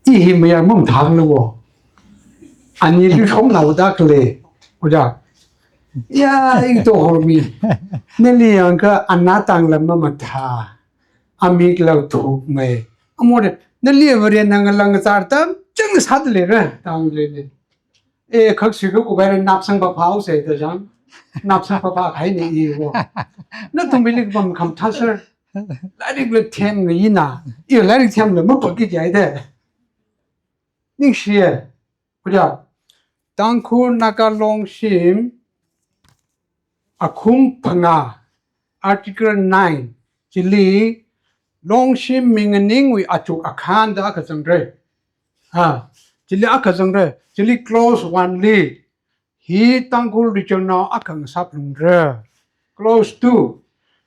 ที่หิมยังมุ่งทางเลยวะอันนี้ที่ชมเราดักเลยกูจะยาอีกตัวหอมีนี่เลี้ยงก็อันนั้นต่างละมันทาอามีกเราถูกไหมอ่ะหมดนี่เลี้ยงเรียนนั่งลังจาร์ตั้มจังสัตว์เลยนะต่างเลยขัดสิ่งกูไปเรียนนับสังปะพาวเสร็จแล้วจังนับสังปะพาวใครเนี่ยอีวะนั่นต้องไปเรียกมันคำทัศน์แล้วเรียกเลยเทียมเลยนะอีแล้วเรียกเทียมเลยมันปกติใจเด้นี่เชี่ยกูจะตั้งคุณนักลงชิมอาคุมพังอาarticle 9จิลีลงชิมมิงนิ่งวิอาจุอาคารดาขจังเรจิลีอาขจังเรจิลี close one ลีฮีตั้งคุณริจนาอาขังสับลุงเร close two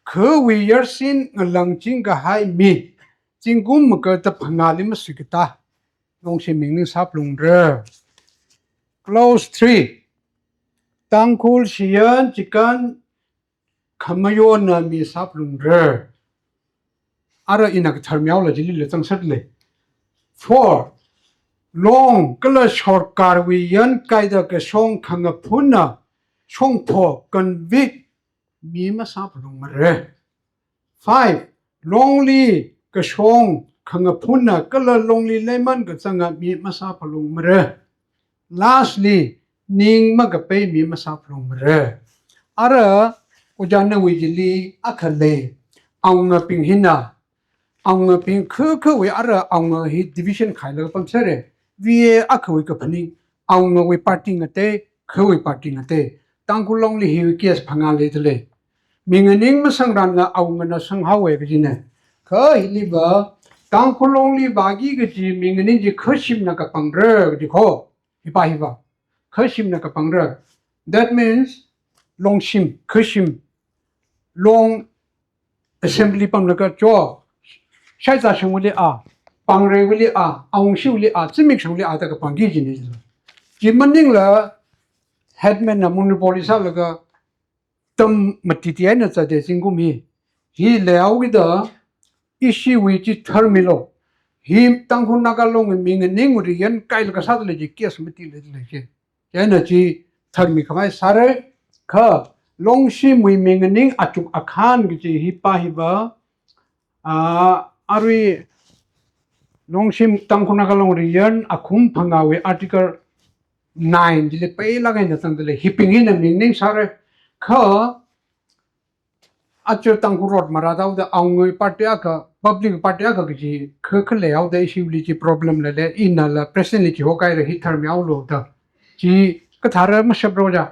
คือวิยร์สินหลังจิงก็ให้มีจิงกุมก็จะพังอาลิมสิกตาลงชิมมิงนิ่งสับลุงเร close threeตั้งคุณเชียนจิกันขมายนมีสับลุงเรอะไรอินักทำยาวเลยจิลิเลจังสัดเลย four ลงก็เลยชอร์การวิยันไกด์ก็ช่องขังพุนนะช่องพอกันวิกมีมาสับลุงเร five ลงลีก็ช่องขังพุนนะก็เลยลงลีเลยมันก็จังมีมาสับลุงเร lastly นิ่งมันก็ไปมีมาสับลุงเรอะไรอุจารณ์วิจิลีอักเลเอาเงปิงหินาเอาเงปิงคือวิอะไรเอาเงฮิ division ขายแล้วก็ปั๊มเสร็จวิอักวิกับพนิเอาเงวิปาร์ติ้งเต้คือวิปาร์ติ้งเต้ตั้งกุลงลีฮิวิเกียสพังอาเลทเลยมีเงินนิ่งมาสังรันละเอาเงินสังหาเวกจีเนี่ยคือฮิลิบะตั้งกุลงลีบากีกจีมีเงินนิ่งจีขึ้นชิมนักปังเรกจีโคฮิบะขึ้นชิมนักปังเร that means ลงชิมขึ้นชิมลง assembly ปั๊มแล้วก็จ่อใช้จ่าช่างวิลีปังเรวิลีเอาชิวลีจิมิกช่างวิลีแต่ก็ปังกี่จีนี่จ้ะจีมันนิ่งละ headman นะมุนบริษัทแล้วก็ตั้มมัดที่ที่นั่นจะเดซิงกุมีฮีแล้ววิดาอิชิวิจิทอร์มิโลฮีตั้งคนนักลงมีเงินนิ่งเรียนไกลแล้วก็สัตว์เลยจีเกี่ยสมิติเลยจียันจีทอร์มิขมายสาระข้าลงชิมวิมีเงินนิ่งอาจุกอาคารกิจีฮิปะฮิบะอารีลงชิมตั้งคนนักลงเรียนอาคุมพังเอาไว้ article 9จิเลไปละกันจะตั้งเลยฮิปปิ้งหินมีเงินนิ่งสาระข้าอาจจะตั้งกุรอดมาราดาวเดเอาเงินปาร์ตี้ก็ public ปาร์ตี้ก็กิจีคือเลยเอาเดชิวลิจี problem เลยอินนั่นละ present ลิจีโอเคเลยฮิตทาร์มิเอาโลดจีก็ทาร์มาเชฟโรจา